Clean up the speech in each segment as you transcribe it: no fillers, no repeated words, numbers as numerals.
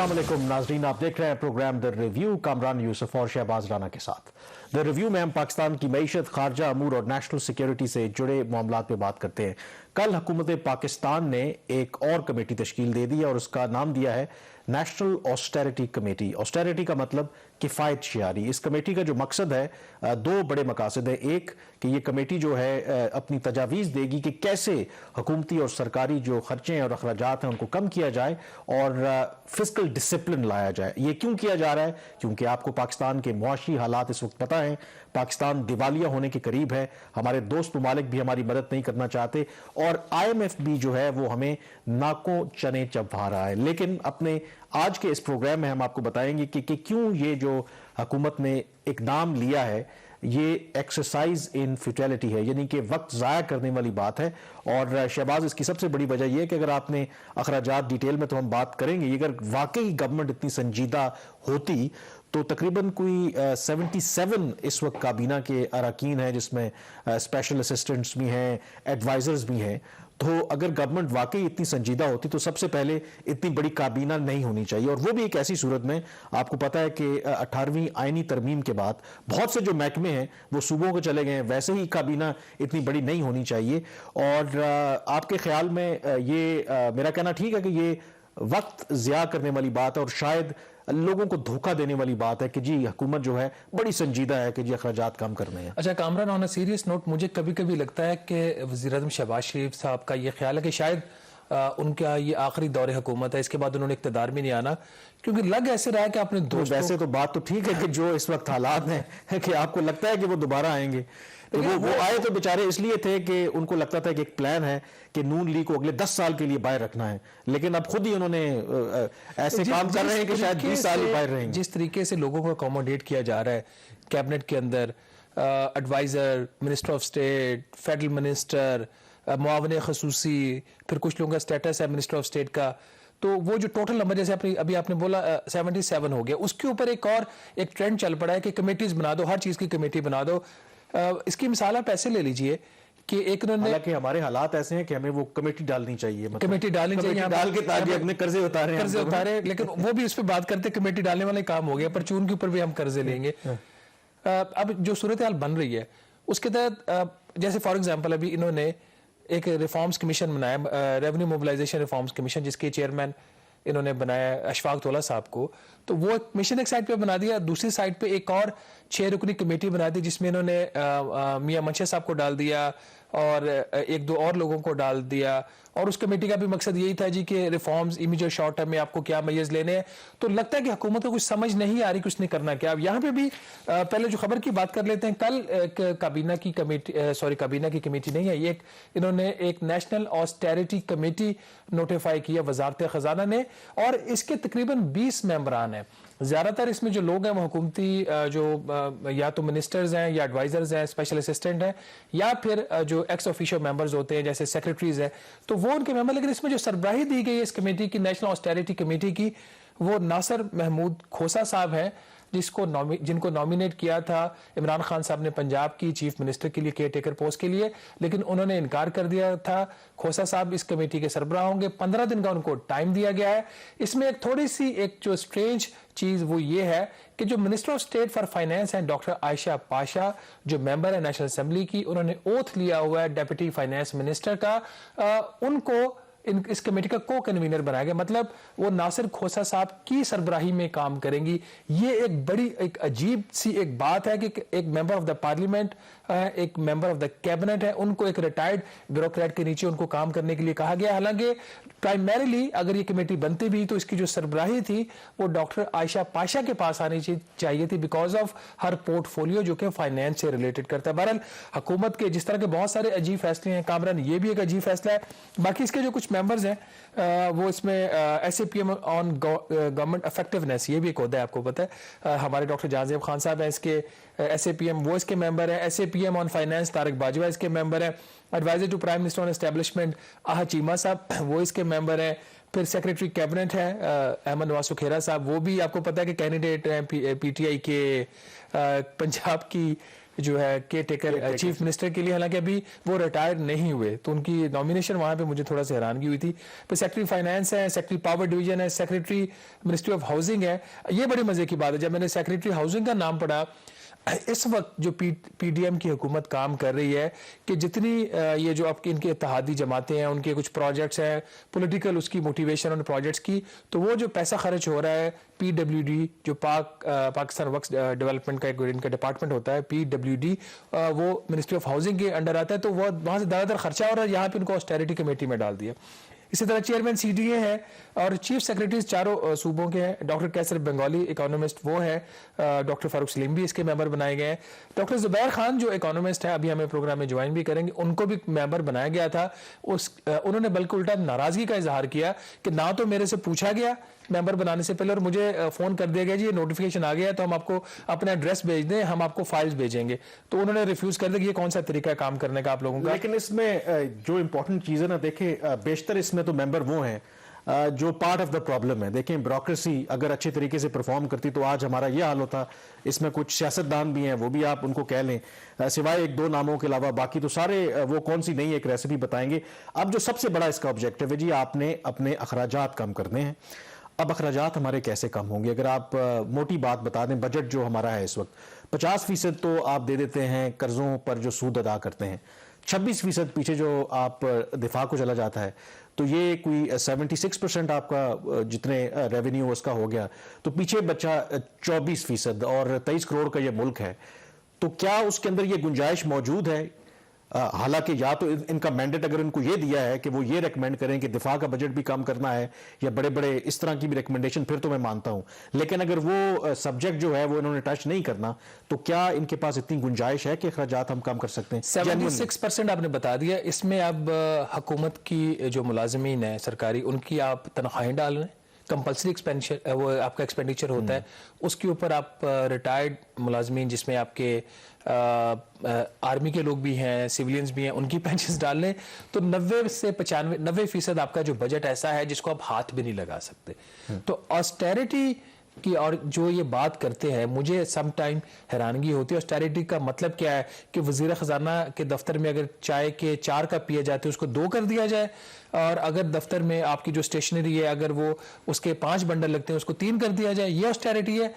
अस्सलाम वालेकुम नाजरीन, आप देख रहे हैं program the review Kamran Yusuf और शहबाज राना के साथ। द रिव्यू में हम पाकिस्तान की मईशत, खारजा अमूर और नेशनल सिक्योरिटी से जुड़े मामलात पे बात करते हैं। कल हुकूमत पाकिस्तान ने एक और कमेटी तश्कील दे दी है और उसका नाम दिया है नेशनल ऑस्टेरिटी कमेटी। ऑस्टेरिटी का मतलब किफ़ायत शियारी। इस कमेटी का जो मकसद है, दो बड़े मकासद है। एक कि ये कमेटी जो है अपनी तजावीज़ देगी कि कैसे हुकूमती और सरकारी जो खर्चे और अखराजात हैं उनको कम किया जाए और फिस्कल डिसिप्लिन लाया जाए। ये क्यों किया जा रहा है? क्योंकि आपको पाकिस्तान के मुआशी हालात इस वक्त पता है, पाकिस्तान दिवालिया होने के करीब है, हमारे दोस्त ममालिक भी हमारी मदद नहीं करना चाहते और IMF भी जो है वो हमें नाकों चने चबा रहा है। लेकिन अपने आज के इस प्रोग्राम में हम आपको बताएंगे कि क्यों ये जो हुकूमत ने इकदाम लिया है ये एक्सरसाइज इन फ्यूटिलिटी है, यानी कि वक्त ज़ाया करने वाली बात है। और शहबाज, इसकी सबसे बड़ी वजह यह है कि अगर आपने अखराजात डिटेल में तो हम बात करेंगे, अगर वाकई गवर्नमेंट इतनी संजीदा होती तो तकरीबन कोई 77 इस वक्त काबीना के अरकान हैं, जिसमें स्पेशल असिस्टेंट्स भी हैं, एडवाइजर्स भी हैं। तो अगर गवर्नमेंट वाकई इतनी संजीदा होती तो सबसे पहले इतनी बड़ी काबीना नहीं होनी चाहिए, और वो भी एक ऐसी सूरत में आपको पता है कि 18वीं आईनी तरमीम के बाद बहुत से जो महकमे हैं वो सूबों को चले गए हैं। वैसे ही काबीना इतनी बड़ी नहीं होनी चाहिए। और आपके ख्याल में ये मेरा कहना ठीक है कि ये वक्त ज़िया करने वाली बात है और शायद लोगों को धोखा देने वाली बात है कि जी हुकूमत जो है बड़ी संजीदा है कि जी अखराजात कम करने हैं। अच्छा Kamran, on a serious note, मुझे कभी कभी लगता है कि वज़ीर-ए-आज़म शहबाज शरीफ साहब का ये ख्याल है कि शायद उनका ये आखिरी दौरे हुकूमत है, इसके बाद उन्होंने इक़्तिदार में नहीं आना, क्योंकि लग ऐसे रहा है कि अपने दोस्तों। वैसे तो बात तो ठीक है कि जो इस वक्त हालात हैं कि आपको लगता है कि वो दोबारा आएंगे, तो वो आए तो बेचारे इसलिए थे कि उनको लगता था कि एक प्लान है कि नून लीग को अगले 10 साल के लिए बाहर रखना है, लेकिन अब खुद ही उन्होंने ऐसे काम कर रहे हैं कि शायद 20 साल बाहर रहेंगे। जिस तरीके से लोगों को अकोमोडेट किया जा रहा है कैबिनेट के अंदर, adviser, minister of state, federal minister, मुआवन खसूसी, फिर कुछ लोगों का स्टेटस है मिनिस्टर ऑफ स्टेट का, तो वो जो टोटल नंबर जैसे अभी आपने बोला 77 हो गया, उसके ऊपर एक ट्रेंड चल पड़ा है कि कमेटीज बना दो, हर चीज की कमेटी बना दो। इसकी मिसाल आप ऐसे ले लीजिए कि एक उन्होंने, हालांकि हमारे हालात ऐसे हैं कि हमें वो कमेटी डालनी चाहिए, मतलब कमेटी डालनी चाहिए, डाल के ताकि अपने कर्जे उतारे, लेकिन वो भी उस पर बात करते कमेटी डालने वाले काम हो गया, परचून के ऊपर भी हम कर्जे लेंगे। अब जो सूरत हाल बन रही है उसके तहत जैसे फॉर एग्जाम्पल अभी इन्होंने एक रिफॉर्म्स कमीशन बनाया, रेवेन्यू मोबिलाइजेशन रिफॉर्म्स कमीशन, जिसके चेयरमैन इन्होंने बनाया अशफाक तौला साहब को। तो वो कमीशन एक साइड पे बना दिया, दूसरी साइड पे एक और 6 रुकनी कमेटी बना दी जिसमें इन्होंने मियां मंशा साहब को डाल दिया और एक दो और लोगों को डाल दिया। और उस कमेटी का भी मकसद यही था जी कि रिफॉर्म्स इमीडिएट शॉर्ट टर्म में आपको क्या मैयर्स लेने हैं। तो लगता है कि हुकूमत को कुछ समझ नहीं आ रही कि उसने करना क्या। अब यहाँ पे भी पहले जो खबर की बात कर लेते हैं। कल काबीना की कमेटी नहीं है, ये इन्होंने एक नेशनल ऑस्टेरिटी कमेटी नोटिफाई किया वजारत खजाना ने, और इसके तकरीबन 20 मेंबरान हैं। ज़्यादातर इसमें जो लोग हैं वो हुकूमती जो या तो मिनिस्टर्स हैं या एडवाइजर्स हैं, स्पेशल असिस्टेंट हैं, या फिर जो एक्स ऑफिशियो मेंबर्स होते हैं जैसे सेक्रेटरीज हैं, तो वो उनके मेंबर। लेकिन इसमें जो सरबराही दी गई है इस कमेटी की, नेशनल ऑस्टेरिटी कमेटी की, वो नासिर महमूद खोसा साहब हैं, जिनको नॉमिनेट किया था इमरान खान साहब ने पंजाब की चीफ मिनिस्टर के लिए, केयर टेकर पोस्ट के लिए, लेकिन उन्होंने इनकार कर दिया था। खोसा साहब इस कमेटी के सरबराह होंगे, 15 दिन का उनको टाइम दिया गया है। इसमें एक थोड़ी सी एक जो स्ट्रेंज चीज वो ये है कि जो minister of state for finance हैं डॉक्टर आयशा पाशा, जो मेंबर है नेशनल असेंबली की, उन्होंने ओथ लिया हुआ है डेप्यूटी फाइनेंस मिनिस्टर का, उनको इस कमेटी का को कन्वीनर बनाया गया। मतलब वो नासिर खोसा साहब की सरबराही में काम करेंगी। ये एक बड़ी एक अजीब सी एक बात है कि एक मेंबर ऑफ द पार्लियामेंट, एक मेंबर ऑफ द कैबिनेट है, उनको एक रिटायर्ड ब्यूरोक्रेट के नीचे उनको काम करने के लिए कहा गया। हालांकि प्राइमरीली अगर ये कमेटी बनती भी तो इसकी जो सरबराही थी वो डॉक्टर आयशा पाशा के पास आनी चाहिए थी, बिकॉज ऑफ हर पोर्टफोलियो जो कि फाइनेंस से रिलेटेड करता है। बहरहाल हुकूमत के जिस तरह के बहुत सारे अजीब फैसले हैं कामरान, ये भी एक अजीब फैसला है। बाकी इसके जो कुछ मेंबर्स हैं वो इसमें SAPM ऑन गवर्नमेंट इफेक्टिवनेस, ये भी एक होता है, आपको पता है। हमारे डॉक्टर जाज़ेब खान साहब हैं इसके SAPM, वो इसके मेंबर है। SAPM on finance Tariq Bajwa इसके मेंबर है। Adviser to prime minister on establishment Ahad Cheema साहब वो इसके मेंबर हैं। फिर सेक्रेटरी कैबिनेट है अहमद नवाज सुखेरा साहब, वो भी आपको पता है कि कैंडिडेट हैं PTI के पंजाब की जो है केयर टेकर चीफ मिनिस्टर के लिए, हालांकि अभी वो रिटायर नहीं हुए, तो उनकी नॉमिनेशन वहां पे मुझे थोड़ा सा हैरानगी हुई थी। फिर सेक्रेटरी फाइनेंस है, सेक्रेटरी पावर डिवीजन है, सेक्रेटरी मिनिस्ट्री ऑफ हाउसिंग है। ये बड़ी मजे की बात है, जब मैंने सेक्रेटरी हाउसिंग का नाम पढ़ा, इस वक्त जो पीडीएम की हुकूमत काम कर रही है कि जितनी ये जो आपकी इनके इत्तेहादी जमातें हैं, उनके कुछ प्रोजेक्ट्स हैं, पॉलिटिकल उसकी मोटिवेशन उन प्रोजेक्ट्स की, तो वो जो पैसा खर्च हो रहा है पीडब्ल्यूडी, जो पाकिस्तान वर्क्स डेवलपमेंट का एक इनका डिपार्टमेंट होता है पीडब्ल्यूडी, वो मिनिस्ट्री ऑफ हाउसिंग के अंडर आता है, तो वो वहां से ज़्यादातर खर्चा हो रहा है, यहाँ पे उनको ऑस्टेरिटी कमेटी में डाल दिया। इसी तरह चेयरमैन सीडीए है और चीफ सेक्रेटरीज चारों सूबों के हैं। डॉक्टर कैसर बंगाली इकोनॉमिस्ट वो है, डॉक्टर फारूक सलीम भी इसके मेंबर बनाए गए हैं। डॉक्टर जुबैर खान जो इकोनॉमिस्ट है, अभी हमें प्रोग्राम में ज्वाइन भी करेंगे, उनको भी मेंबर बनाया गया था। उन्होंने बल्कि उल्टा नाराजगी का इजहार किया कि ना तो मेरे से पूछा गया मेंबर बनाने से पहले, और मुझे फोन कर दिया गया जी ये नोटिफिकेशन आ गया तो हम आपको अपना एड्रेस भेज दें, हम आपको फाइल्स भेजेंगे। तो उन्होंने रिफ्यूज कर दिया कि ये कौन सा तरीका काम करने का आप लोगों का। लेकिन इसमें जो इंपॉर्टेंट चीज है ना, देखें बेशतर इसमें तो मेंबर वो हैं जो पार्ट ऑफ द प्रॉब्लम है। देखें ब्यूरोक्रेसी अगर अच्छे तरीके से परफॉर्म करती तो आज हमारा ये हाल होता। इसमें कुछ सियासतदान भी हैं, वो भी आप उनको कह लें, सिवाय एक दो नामों के अलावा बाकी तो सारे वो कौन सी नई एक रेसिपी बताएंगे। अब जो सबसे बड़ा इसका ऑब्जेक्टिव है जी, आपने अपने अखराजात कम करने हैं। अब अखराजात हमारे कैसे कम होंगे? अगर आप मोटी बात बता दें, बजट जो हमारा है इस वक्त 50% तो आप दे देते हैं कर्जों पर जो सूद अदा करते हैं, 26% पीछे जो आप दिफा को चला जाता है, तो ये कोई 76% आपका जितने रेवेन्यू उसका हो गया, तो पीछे बचा 24% और 23 करोड़ का ये मुल्क है। तो क्या उसके अंदर ये गुंजाइश मौजूद है? हालांकि या तो इनका मैंडेट अगर इनको ये दिया है कि वो ये रेकमेंड करें कि दिफा का बजट भी कम करना है या बड़े बड़े इस तरह की भी रिकमेंडेशन, फिर तो मैं मानता हूं। लेकिन अगर वो सब्जेक्ट जो है वो इन्होंने टच नहीं करना, तो क्या इनके पास इतनी गुंजाइश है कि अखराजात हम कम कर सकते हैं? 76% आपने बता दिया। इसमें अब हुकूमत की जो मुलाजमीन है सरकारी, उनकी आप तनख्वाहें डाल रहे हैं, कंपल्सरी एक्सपेंडिचर वो आपका एक्सपेंडिचर होता है, उसके ऊपर आप रिटायर्ड मुलाजमीन जिसमें आपके आर्मी के लोग भी हैं, सिविलियंस भी हैं, उनकी पेंशन डाल लें, तो 90 से 95% आपका जो बजट ऐसा है जिसको आप हाथ भी नहीं लगा सकते। तो ऑस्टेरिटी की और जो ये बात करते हैं, मुझे सम टाइम हैरानगी होती है। ऑस्टेरिटी का मतलब क्या है कि वजीर खजाना के दफ्तर में अगर चाय के 4 कप पिए जाते हैं उसको 2 कर दिया जाए, और अगर दफ्तर में आपकी जो स्टेशनरी है अगर वो उसके 5 बंडल लगते हैं उसको 3 कर दिया जाए, ये ऑस्टेरिटी है।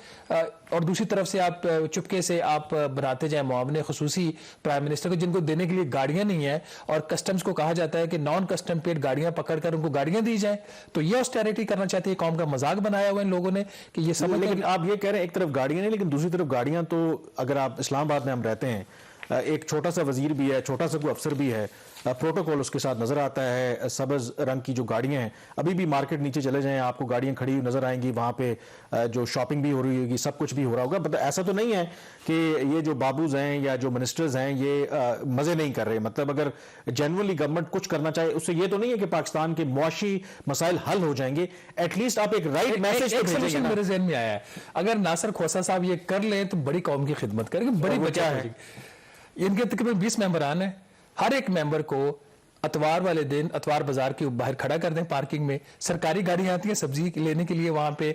और दूसरी तरफ से आप चुपके से आप बनाते जाए मुआवने खुसूसी प्राइम मिनिस्टर को, जिनको देने के लिए गाड़ियां नहीं है, और कस्टम्स को कहा जाता है कि नॉन कस्टम पेड गाड़ियां पकड़कर उनको गाड़ियां दी जाए। तो ये ऑस्टेरिटी करना चाहते हैं, कौम का मजाक बनाया हुआ इन लोगों ने कि ये समझ। लेकिन आप ये कह रहे हैं एक तरफ गाड़ियां नहीं, लेकिन दूसरी तरफ गाड़ियां तो अगर आप इस्लामाबाद में हम रहते हैं, एक छोटा सा वजीर भी है, छोटा सा कोई अफसर भी है, प्रोटोकॉल उसके साथ नजर आता है, सबज रंग की जो गाड़ियां हैं, अभी भी मार्केट नीचे चले जाएं आपको गाड़ियां खड़ी हुई नजर आएंगी, वहां पे जो शॉपिंग भी हो रही होगी, सब कुछ भी हो रहा होगा। मतलब ऐसा तो नहीं है कि ये जो बाबूज हैं या जो मिनिस्टर्स हैं ये मजे नहीं कर रहे। मतलब अगर जेन्युइनली गवर्नमेंट कुछ करना चाहे, उससे ये तो नहीं है कि पाकिस्तान के मुआशी मसाइल हल हो जाएंगे। एटलीस्ट आप एक राइट मैसेज मेरे ज़हन में आया है, अगर नासिर खोसा साहब ये कर ले तो बड़ी कौम की खिदमत करेंगे, बड़ी बचा है। इनके तकरीबन 20 मेंबरान हैं, हर एक मेंबर को अतवार वाले दिन अतवार बाजार के बाहर खड़ा कर दें, पार्किंग में सरकारी गाड़ियां आती हैं सब्जी लेने के लिए वहां पे।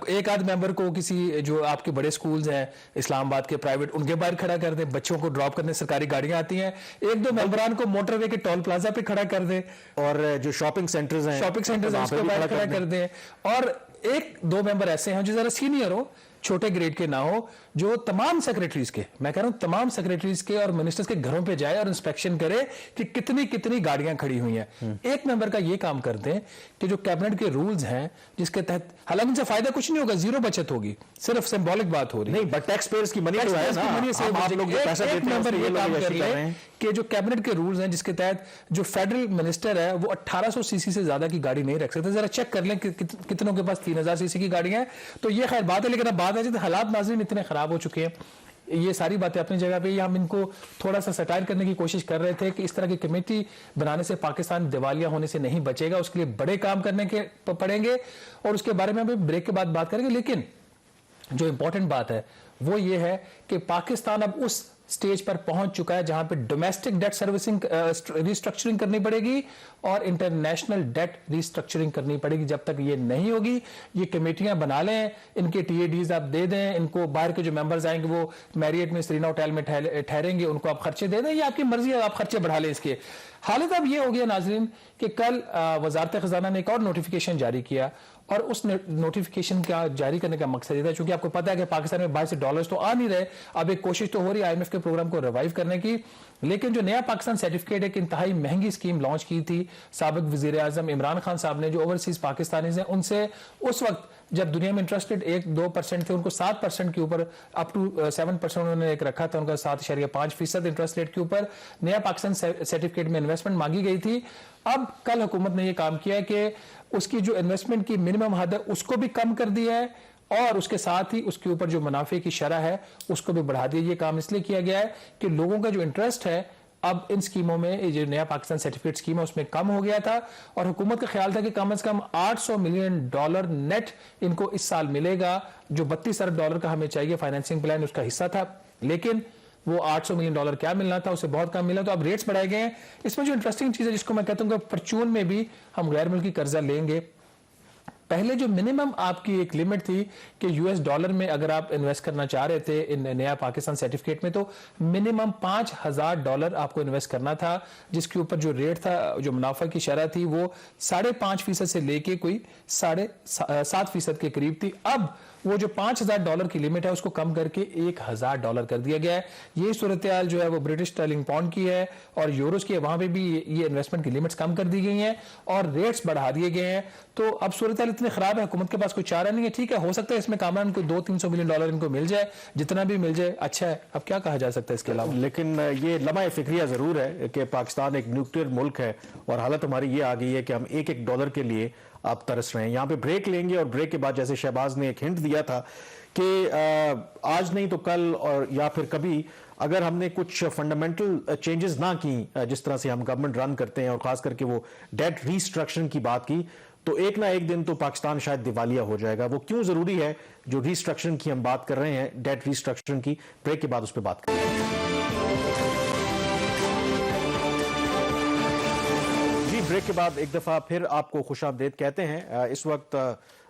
एक आध मेंबर को किसी जो आपके बड़े स्कूल्स हैं इस्लामाबाद के प्राइवेट, उनके बाहर खड़ा कर दें, बच्चों को ड्रॉप करने सरकारी गाड़ियां आती हैं। 1-2 मेंबरान को मोटरवे के टोल प्लाजा पे खड़ा कर दें, और जो शॉपिंग सेंटर्स हैं उसके बाहर खड़ा कर दें। और 1-2 मेंबर ऐसे हैं जो जरा सीनियर हो, छोटे ग्रेड के ना हो, जो तमाम सेक्रेटरीज के, मैं कह रहा हूं तमाम सेक्रेटरीज के और मिनिस्टर्स के घरों पे जाए और इंस्पेक्शन करे कि कितनी कितनी गाड़ियां खड़ी हुई हैं। एक मेंबर का ये काम करते हैं कि जो कैबिनेट के रूल्स हैं जिसके तहत, हालांकि इनसे फायदा कुछ नहीं होगा, जीरो बचत होगी, सिर्फ सिंबॉलिक बात हो रही है। नहीं, बट टैक्स पेयर्स की मनी तो है ना, आप लोग जो पैसा देते हैं मेंबर ये काम कर रहे हैं कि जो कैबिनेट के रूल्स हैं जिसके तहत जो फेडरल मिनिस्टर है वो 1800 सीसी से ज्यादा की गाड़ी नहीं रख सकते। जरा चेक कर लें कि कितनों के पास 3000 सीसी की गाड़ियां हैं। तो ये खैर बात है, लेकिन अब बात है कि हालात नाज़रीन इतने खराब हो चुके हैं, ये सारी बातें अपनी जगह पे, हम इनको थोड़ा सा सटायर करने की कोशिश कर रहे थे कि इस तरह की कमेटी बनाने से पाकिस्तान दिवालिया होने से नहीं बचेगा, उसके लिए बड़े काम करने के पड़ेंगे, और उसके बारे में हम ब्रेक के बाद बात करेंगे। लेकिन जो इंपॉर्टेंट बात है वो ये है कि पाकिस्तान अब उस स्टेज पर पहुंच चुका है जहां पे डोमेस्टिक डेट सर्विसिंग रिस्ट्रक्चरिंग करनी पड़ेगी और इंटरनेशनल डेट रिस्ट्रक्चरिंग करनी पड़ेगी। जब तक ये नहीं होगी, ये कमेटियां बना लें, इनके टीएडीज आप दे दें, इनको बाहर के जो मेंबर्स आएंगे वो मैरियट में, सेरेना होटल में ठहरेंगे, उनको आप खर्चे दे दें, ये आपकी मर्जी है, आप खर्चे बढ़ा लें इसके। हालत अब ये हो गया नाजरीन कि कल वजारत खजाना ने एक और नोटिफिकेशन जारी किया और उस नोटिफिकेशन का जारी करने का मकसद ये था, चूंकि आपको पता है कि पाकिस्तान में $22 तो आ नहीं रहे, अब एक कोशिश तो हो रही है आईएमएफ के प्रोग्राम को रिवाइव करने की, लेकिन जो नया पाकिस्तान सर्टिफिकेट एक इंतहाई महंगी स्कीम लॉन्च की थी साबिक वजीर आजम इमरान खान साहब ने, जो ओवरसीज पाकिस्तानीज हैं उनसे उस वक्त जब दुनिया में इंटरेस्ट रेट 1-2% थे, उनको 7% के ऊपर अप टू 7% उन्होंने एक रखा था, उनका 7.5% इंटरेस्ट रेट के ऊपर नया पाकिस्तान सर्टिफिकेट में इन्वेस्टमेंट मांगी गई थी। अब कल हुकूमत ने यह काम किया है कि उसकी जो इन्वेस्टमेंट की मिनिमम हद है उसको भी कम कर दिया है और उसके साथ ही उसके ऊपर जो मुनाफे की शरह है उसको भी बढ़ा दिया। ये काम इसलिए किया गया है कि लोगों का जो इंटरेस्ट है अब इन स्कीमों में, जो नया पाकिस्तान सर्टिफिकेट स्कीम है उसमें कम हो गया था और हुकूमत का ख्याल था कि कम से कम $800 मिलियन नेट इनको इस साल मिलेगा, जो $32 अरब का हमें चाहिए फाइनेंसिंग प्लान उसका हिस्सा था, लेकिन वो $800 मिलियन क्या मिलना था उससे बहुत कम मिला, तो अब रेट्स बढ़ाए गए हैं। इसमें जो इंटरेस्टिंग चीज है जिसको मैं कहता हूँ कि परचून में भी हम गैर मुल्की कर्जा लेंगे। पहले जो मिनिमम आपकी एक लिमिट थी कि यूएस डॉलर में अगर आप इन्वेस्ट करना चाह रहे थे इन नया पाकिस्तान सर्टिफिकेट में, तो मिनिमम $5,000 आपको इन्वेस्ट करना था, जिसके ऊपर जो रेट था, जो मुनाफा की शरह थी वो 5.5% से लेके कोई 7.5% के करीब थी। अब वो जो $5,000 की लिमिट है उसको कम करके $1,000 कर दिया गया है। ये सूरत हाल जो है वो ब्रिटिश स्टर्लिंग पाउंड की है और यूरोस की है, वहां पे भी ये इन्वेस्टमेंट की लिमिट्स कम कर दी गई हैं और रेट्स बढ़ा दिए गए हैं। तो अब सूरत हाल इतनी खराब है, हुकूमत के पास कोई चारा नहीं है। ठीक है, हो सकता है इसमें कामरान को $200-300 मिलियन इनको मिल जाए, जितना भी मिल जाए अच्छा है, अब क्या कहा जा सकता है इसके अलावा। लेकिन ये लम्हा फिक्रिया जरूर है कि पाकिस्तान एक न्यूक्लियर मुल्क है और हालत हमारी ये आ गई है कि हम एक डॉलर के लिए आप तरस रहे हैं। यहाँ पे ब्रेक लेंगे और ब्रेक के बाद जैसे शहबाज ने एक हिंट दिया था कि आज नहीं तो कल और या फिर कभी अगर हमने कुछ फंडामेंटल चेंजेस ना की, जिस तरह से हम गवर्नमेंट रन करते हैं और खास करके वो डेट रीस्ट्रक्चरिंग की बात की, तो एक ना एक दिन तो पाकिस्तान शायद दिवालिया हो जाएगा। वो क्यों जरूरी है जो रीस्ट्रक्चरिंग की हम बात कर रहे हैं, डेट रीस्ट्रक्चरिंग की, ब्रेक के बाद उस पर बात करेंगे। ब्रेक के बाद एक दफा फिर आपको खुशामदीद कहते हैं। इस वक्त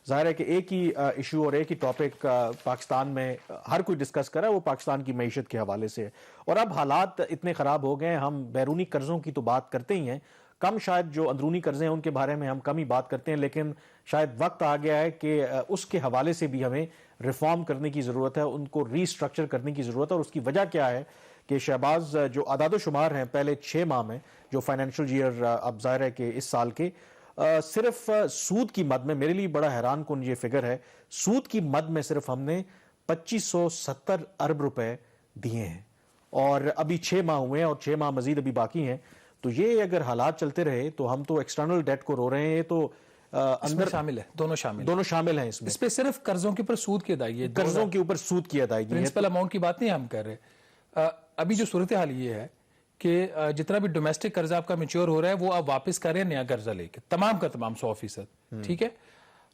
जाहिर है कि एक ही इशू और एक ही टॉपिक पाकिस्तान में हर कोई डिस्कस कर रहा है, वो पाकिस्तान की मईशत के हवाले से है। और अब हालात इतने ख़राब हो गए हैं, हम बैरूनी कर्ज़ों की तो बात करते ही हैं, कम शायद जो अंदरूनी कर्ज़े हैं उनके बारे में हम कम ही बात करते हैं, लेकिन शायद वक्त आ गया है कि उसके हवाले से भी हमें रिफॉर्म करने की ज़रूरत है, उनको रीस्ट्रक्चर करने की ज़रूरत है। और उसकी वजह क्या है कि शहबाज जो आदाद शुमार हैं पहले 6 माह में, जो फाइनेंशियल ईयर अब जाहिर है कि इस साल के, सिर्फ सूद की मद में, मेरे लिए बड़ा हैरान कुन ये फिगर है, सूद की मद में सिर्फ हमने 2570 अरब रुपए दिए हैं और अभी 6 माह हुए हैं और 6 माह मजीद अभी बाकी हैं। तो ये अगर हालात चलते रहे तो हम तो एक्सटर्नल डेट को रो रहे हैं, ये तो अंदर शामिल है, दोनों शामिल हैं इसमें। इस पे सिर्फ कर्जों के ऊपर सूद की अदायगी है, कर्जों के ऊपर सूद की अदायगी है, प्रिंसिपल अमाउंट की बात नहीं हम कर रहे। अभी जो सूरत हाल ये है कि जितना भी डोमेस्टिक कर्जा आपका मैच्योर हो रहा है वो आप वापस कर रहे हैं नया कर्जा लेके, तमाम का तमाम 100%, ठीक है।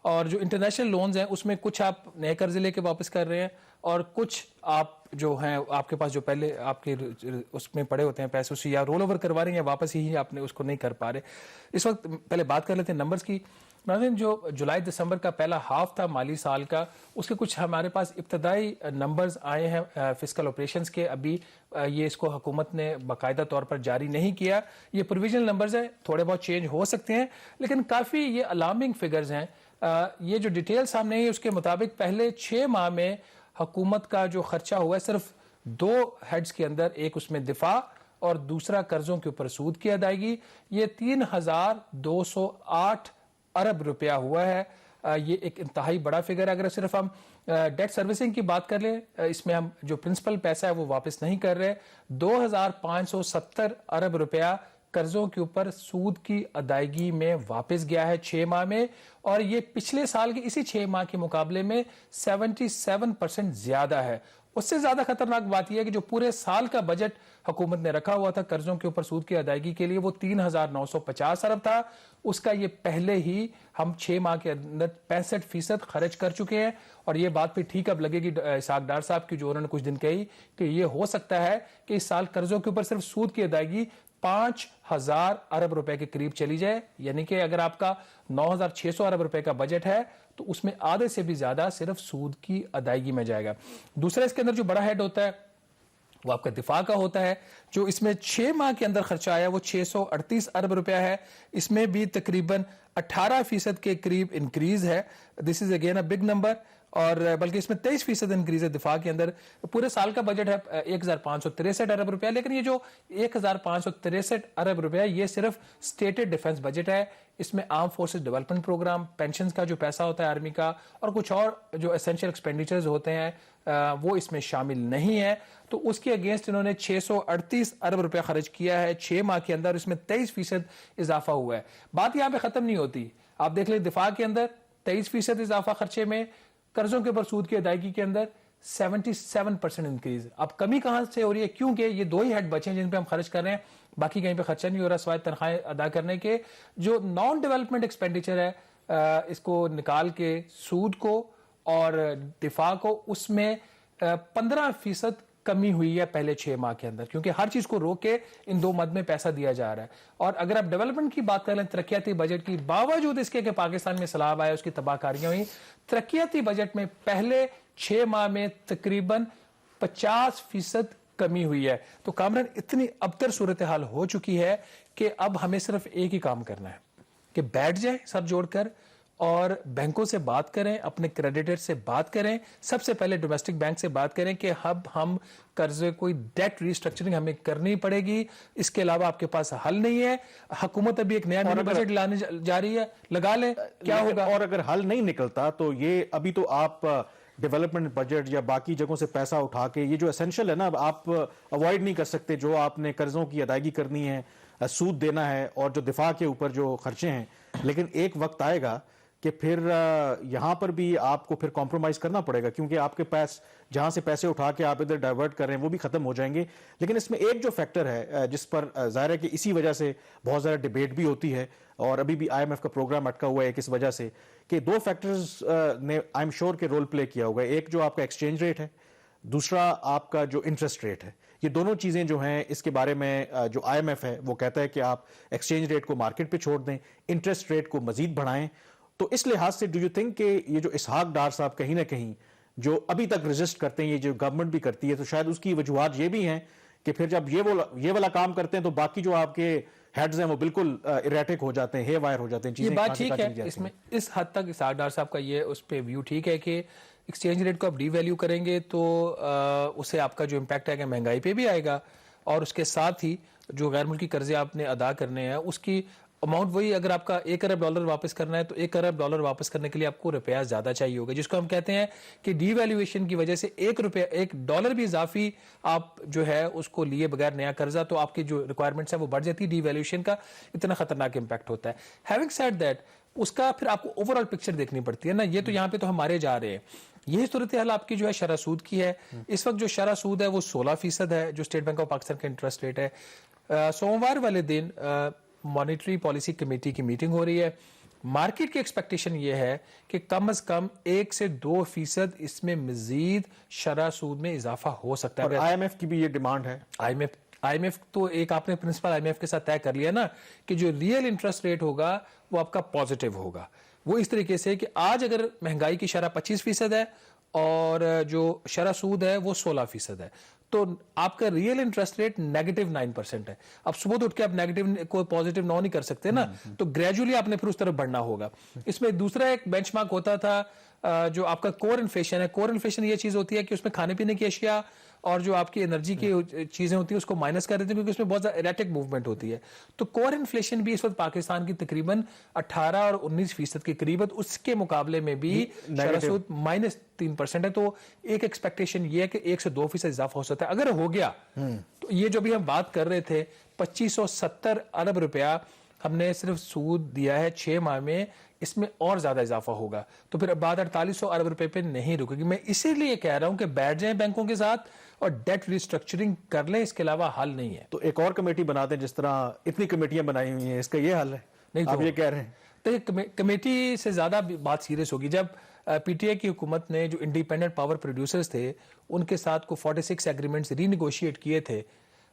और जो इंटरनेशनल लोन्स हैं उसमें कुछ आप नए कर्जे लेके वापस कर रहे हैं और कुछ आप जो हैं आपके पास जो पहले आपके उसमें पड़े होते हैं पैसे, उससे या रोल ओवर करवा रहे हैं या वापस ही आपने उसको नहीं कर पा रहे। इस वक्त पहले बात कर लेते हैं नंबर्स की। जो जुलाई दिसंबर का पहला हाफ था माली साल का, उसके कुछ हमारे पास इब्तदाई नंबर्स आए हैं फिस्कल ऑपरेशंस के। अभी ये इसको हुकूमत ने बाकायदा तौर पर जारी नहीं किया, ये प्रोविजनल नंबर्स हैं, थोड़े बहुत चेंज हो सकते हैं लेकिन काफ़ी ये अलार्मिंग फिगर्स हैं। ये जो डिटेल सामने है उसके मुताबिक पहले 6 माह में हुकूमत का जो खर्चा हुआ है सिर्फ 2 हेड्स के अंदर, एक उसमें दिफा और दूसरा कर्जों के ऊपर सूद की अदायगी, ये 3,208 अरब रुपया हुआ है। ये एक इंतहाई बड़ा फिगर है। अगर सिर्फ हम डेट सर्विसिंग की बात कर लें, इसमें हम जो प्रिंसिपल पैसा है वो वापस नहीं कर रहे, 2,570 अरब रुपया कर्जों के ऊपर सूद की अदायगी में वापस गया है 6 माह में, और ये पिछले साल के इसी 6 माह के मुकाबले में 77% ज्यादा है। उससे ज्यादा खतरनाक बात यह है कि जो पूरे साल का बजट हुकूमत ने रखा हुआ था कर्जों के ऊपर सूद की अदायगी के लिए, वो 3,950 अरब था। उसका ये पहले ही हम 6 माह के अंदर 65% खर्च कर चुके हैं। और ये बात भी ठीक अब लगेगी इसहाक डार साहब की, जो उन्होंने कुछ दिन कही कि ये हो सकता है कि इस साल कर्जों के ऊपर सिर्फ सूद की अदायगी 5,000 अरब रुपए के करीब चली जाए। यानी कि अगर आपका 9,600 अरब रुपए का बजट है तो उसमें आधे से भी ज्यादा सिर्फ सूद की अदायगी में जाएगा। दूसरा, इसके अंदर जो बड़ा हेड होता है वो आपका दिफा का होता है, जो इसमें 6 माह के अंदर खर्चा आया वो 638 अरब रुपया है। इसमें भी तकरीबन 18% के करीब इंक्रीज है। This is again a big number. और बल्कि इसमें 23% इंक्रीज है दिफा के अंदर। पूरे साल का बजट है 1,563 अरब रुपया, लेकिन ये जो 1,563 अरब रुपया ये सिर्फ स्टेटेड डिफेंस बजट है। इसमें armed forces development program, pension का जो पैसा होता है आर्मी का, और कुछ और जो एसेंशियल एक्सपेंडिचर्स होते हैं वो इसमें शामिल नहीं है। तो उसके अगेंस्ट इन्होंने 638 अरब रुपया खर्च किया है 6 माह के अंदर। इसमें 23% इजाफा हुआ है। बात यहाँ पे खत्म नहीं होती। आप देख लें दिफा के अंदर 23% इजाफा खर्चे में, कर्जों के ऊपर सूद की अदायगी के अंदर 77% इंक्रीज। अब कमी कहां से हो रही है? क्योंकि ये 2 ही हेड बचे हैं जिन पे हम खर्च कर रहे हैं, बाकी कहीं पे खर्चा नहीं हो रहा सिवाय तनख्वाहें अदा करने के। जो नॉन डेवलपमेंट एक्सपेंडिचर है इसको निकाल के सूद को और दिफा को, उसमें 15% कमी हुई है पहले 6 माह के अंदर, क्योंकि हर चीज को रोक के इन 2 मद में पैसा दिया जा रहा है। और अगर आप डेवलपमेंट की बात करें, तरक्याती बजट की, बावजूद इसके कि पाकिस्तान में सैलाब आया, उसकी तबाहकारियां हुई, तरक्याती बजट में पहले 6 माह में तकरीबन 50% कमी हुई है। तो कामरान, इतनी अबतर सूरत हाल हो चुकी है कि अब हमें सिर्फ एक ही काम करना है कि बैठ जाए सब जोड़कर और बैंकों से बात करें, अपने क्रेडिटर से बात करें। सबसे पहले डोमेस्टिक बैंक से बात करें कि अब हम कर्जे, कोई डेट रिस्ट्रक्चरिंग हमें करनी पड़ेगी, इसके अलावा आपके पास हल नहीं है। हुकूमत अभी एक नया बजट लाने जा रही है, लगा लें, क्या होगा? और अगर हल नहीं निकलता तो ये अभी तो आप डेवलपमेंट बजट या बाकी जगहों से पैसा उठा के, ये जो एसेंशियल है ना, आप अवॉइड नहीं कर सकते। जो आपने कर्जों की अदायगी करनी है, सूद देना है, और जो दिफा के ऊपर जो खर्चे हैं, लेकिन एक वक्त आएगा कि फिर यहाँ पर भी आपको फिर कॉम्प्रोमाइज करना पड़ेगा, क्योंकि आपके पास जहाँ से पैसे उठा के आप इधर डाइवर्ट कर रहे हैं वो भी खत्म हो जाएंगे। लेकिन इसमें एक जो फैक्टर है जिस पर जाहिर है कि इसी वजह से बहुत ज़्यादा डिबेट भी होती है, और अभी भी IMF का प्रोग्राम अटका हुआ है किस वजह से, कि 2 फैक्टर्स ने आई एम श्योर के रोल प्ले किया होगा। एक जो आपका एक्सचेंज रेट है, दूसरा आपका जो इंटरेस्ट रेट है। ये दोनों चीज़ें जो हैं, इसके बारे में जो IMF है वो कहता है कि आप एक्सचेंज रेट को मार्केट पे छोड़ दें, इंटरेस्ट रेट को मजीद बढ़ाएं। तो इस लिहाज से डू यू थिंक कि ये जो इसहाक डार साहब कहीं ना कहीं जो अभी तक रेजिस्ट करते हैं, ये जो गवर्नमेंट भी करती है, तो शायद उसकी वजूहात ये भी हैं कि फिर जब ये वाला काम करते हैं तो बाकी जो आपके हेड्स हैं वो बिल्कुल इरेटिक हो जाते हैं, हे वायर हो जाते हैं। ये बात ठीक है, इसमें इस हद तक इसहाक डार साहब का ये उस पर व्यू ठीक है कि एक्सचेंज रेट को आप डीवैल्यू करेंगे तो उससे आपका जो इम्पैक्ट आएगा महंगाई पे भी आएगा, और उसके साथ ही जो गैर मुल्की कर्जे आपने अदा करने हैं उसकी अमाउंट वही, अगर आपका $1 अरब वापस करना है तो $1 अरब वापस करने के लिए आपको रुपया ज्यादा चाहिए होगा, जिसको हम कहते हैं कि डीवैल्यूएशन की वजह से $1 भी इजाफी आप जो है उसको लिए बगैर नया कर्जा, तो आपकी जो रिक्वायरमेंट्स है वो बढ़ जाती है। डीवैल्यूएशन का इतना खतरनाक इंपैक्ट होता है। हैविंग सेड दैट, उसका फिर आपको ओवरऑल पिक्चर देखनी पड़ती है ना। ये तो यहाँ पे तो हम मारे जा रहे हैं। यही सूरत हाल आपकी जो है शरह सूद की है। इस वक्त जो शरह सूद है वो 16% है, जो स्टेट बैंक ऑफ पाकिस्तान का इंटरेस्ट रेट है। सोमवार वाले दिन मॉनेटरी पॉलिसी कमेटी की मीटिंग हो रही है। मार्केट की एक्सपेक्टेशन ये है कि कम से कम 1 से 2% इसमें मजीद शरह सूद में इजाफा हो सकता है। IMF की भी ये डिमांड है। IMF तो एक आपने प्रिंसिपल IMF के साथ तय कर लिया ना कि जो रियल इंटरेस्ट रेट होगा वो आपका पॉजिटिव होगा। वो इस तरीके से कि आज अगर महंगाई की शरह 25% है और जो शरह सूद है वो 16% है, तो आपका रियल इंटरेस्ट रेट -9% है। अब सुबह तो उठ के आप नेगेटिव को पॉजिटिव नो नहीं कर सकते ना, तो ग्रेजुअली आपने फिर उस तरफ बढ़ना होगा। इसमें दूसरा एक बेंचमार्क होता था जो आपका कोर इन्फ्लेशन है। कोर इन्फ्लेशन ये चीज होती है कि उसमें खाने पीने की अशिया और जो आपकी एनर्जी की चीजें होती है उसको माइनस कर देते हैं, क्योंकि उसमें बहुत ज्यादा एरेटिक मूवमेंट होती है। तो कोर इन्फ्लेशन भी इस वक्त पाकिस्तान की तकरीबन 18 और 19% के करीब है, उसके मुकाबले में भी शरह सूद -3% है। तो एक एक्सपेक्टेशन ये है कि 1 से 2% इजाफा हो सकता है। अगर हो गया तो ये जो भी हम बात कर रहे थे 2570 अरब रुपया ہم نے صرف سود دیا ہے 6 ماہ میں، اس میں اور زیادہ اضافہ ہوگا، تو پھر بات 4800 ارب روپے پہ نہیں رکے گی۔ میں اسی لیے کہہ رہا ہوں کہ بیٹھ جائیں بینکوں کے ساتھ اور ڈیٹ ریسٹرکچرنگ کر لیں، اس کے علاوہ حل نہیں ہے۔ تو ایک اور کمیٹی بنا دیں، جس طرح اتنی کمیٹیاں بنائی ہوئی ہیں، اس کا یہ حل ہے؟ نہیں آپ تو یہ کہہ رہے ہیں؟ تو کمیٹی سے زیادہ بات سیریس ہوگی جب پی ٹی آئی کی حکومت نے جو انڈیپینڈنٹ پاور پروڈیوسرز تھے ان کے ساتھ کو 46 ایگریمنٹس ری نیگوشیٹ کیے تھے،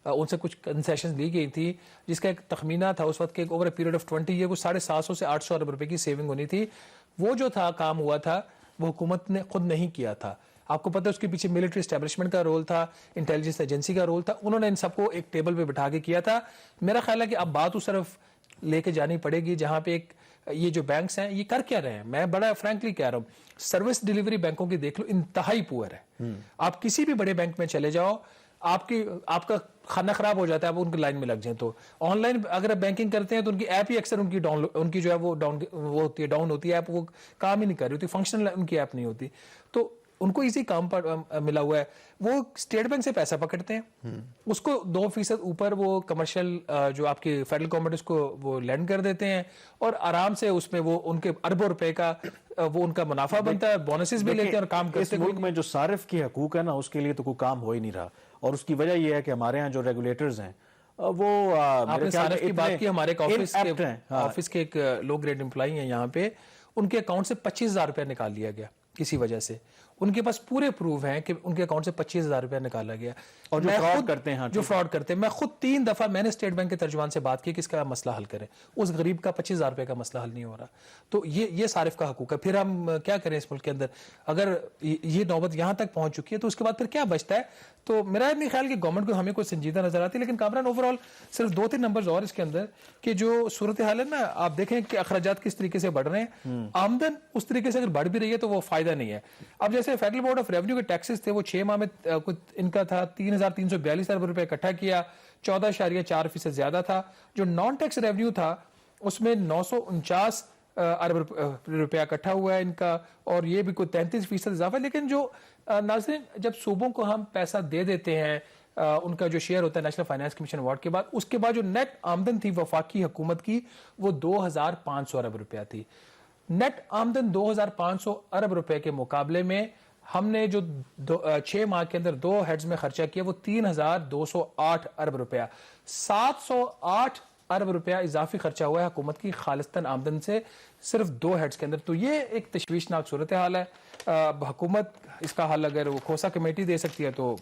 ان سے کچھ کنسیشنز لی گئی تھی، جس کا ایک تخمینہ تھا اس وقت کہ over a period of 20 year وہ 750 سے 800 ارب روپے کی سیونگ ہونی تھی۔ وہ جو تھا کام ہوا تھا وہ حکومت نے خود نہیں کیا تھا۔ آپ کو پتہ ہے اس کے پیچھے ملٹری اسٹیبلشمنٹ کا رول تھا، انٹیلیجنس ایجنسی کا رول تھا، انہوں نے ان سب کو ایک ٹیبل پہ بٹھا کے کیا تھا۔ میرا خیال ہے کہ اب بات اس طرف لے کے جانی پڑے گی جہاں پہ ایک یہ جو بینکس ہیں یہ کر کیا رہے ہیں۔ میں بڑا فرینکلی کہہ رہا ہوں، سروس ڈیلیوری بینکوں کی دیکھ لو، انتہائی پور ہے۔ آپ کسی بھی بڑے بینک میں چلے جاؤ، آپ کا کھانا خراب ہو جاتا ہے، آپ ان کی لائن میں لگ جائیں تو آن لائن اگر آپ بینکنگ کرتے ہیں تو ان کی ایپ ہی اکثر ان کی جو ہے وہ ڈاؤن ہوتی ہے، ایپ وہ کام ہی نہیں کر رہی ہوتی، فنکشنل ان کی ایپ نہیں ہوتی، تو ان کو اسی کام پر ملا ہوا ہے۔ وہ اسٹیٹ بینک سے پیسہ پکڑتے ہیں، اس کو 2% اوپر وہ کمرشل جو آپ کی فیڈرل گورنمنٹ اس کو وہ لینڈ کر دیتے ہیں، اور آرام سے اس میں وہ ان کے اربوں روپے کا وہ ان کا منافع بنتا ہے، بونسز بھی لیتے ہیں اور کام کرتے ہیں۔ اس ملک میں جو صارف کی حقوق ہے نا، اس کے لیے تو کوئی کام ہو ہی نہیں رہا، اور اس کی وجہ یہ ہے کہ ہمارے ہاں جو ریگولیٹرز ہیں وہ آپ نے صارف کی بات کی، ہمارے آفس کے ایک لو گریڈ امپلائی ہیں یہاں پہ، ان کے اکاؤنٹ سے 25,000 روپے نکال لیا گیا کسی وجہ سے۔ ان کے پاس پورے پروف ہیں کہ ان کے اکاؤنٹ سے 25,000 روپے نکالا گیا، اور جو فراڈ کرتے ہیں، جو فراڈ کرتے ہیں۔ میں خود 3 دفعہ میں نے اسٹیٹ بینک کے ترجمان سے بات کی کہ اس کا مسئلہ حل کریں، اس غریب کا 25,000 روپے کا مسئلہ حل نہیں ہو رہا۔ تو یہ صارف کا حقوق ہے۔ پھر ہم کیا کریں اس ملک کے اندر؟ اگر یہ نوبت یہاں تک پہنچ چکی ہے تو اس کے بعد پھر کیا بچتا ہے؟ تو میرا نہیں خیال کہ گورنمنٹ کو ہمیں کوئی سنجیدہ نظر آتی ہے، لیکن کامران اوور آل صرف 2-3 نمبرز اور اس کے اندر کہ جو صورتحال ہے نا، آپ دیکھیں کہ اخراجات کس طریقے سے بڑھ رہے ہیں، آمدن اس طریقے سے اگر بڑھ بھی رہی ہے تو وہ فائدہ نہیں ہے۔ اب جیسے فیڈرل بورڈ آف ریونیو کے ٹیکسز تھے، وہ 6 ماہ میں ان کا تھا 3,342 ارب روپے اکٹھا کیا، 14.4% زیادہ تھا۔ جو نان ٹیکس ریونیو تھا اس میں 949 ارب روپیہ اکٹھا ہوا ہے ان کا، اور یہ بھی کوئی 33% اضافہ ہے۔ لیکن جو ناظرین، جب صوبوں کو ہم پیسہ دے دیتے ہیں، ان کا جو شیئر ہوتا ہے نیشنل فائنانس کمیشن اوارڈ کے بعد، اس کے بعد جو نیٹ آمدن تھی وفاقی حکومت کی وہ 2,500 ارب روپیہ تھی۔ نیٹ آمدن 2,500 ارب روپے کے مقابلے میں ہم نے جو 6 ماہ کے اندر 2 ہیڈز میں خرچہ کیا وہ 3,208 ارب روپیہ، 708 ارب روپیہ اضافی خرچہ ہوا ہے حکومت کی خالصتاً آمدن سے صرف 2 ہیڈز کے اندر۔ تو یہ ایک تشویشناک صورتحال ہے۔ حکومت اس کا حل اگر وہ کھوسا کمیٹی دے سکتی ہے تو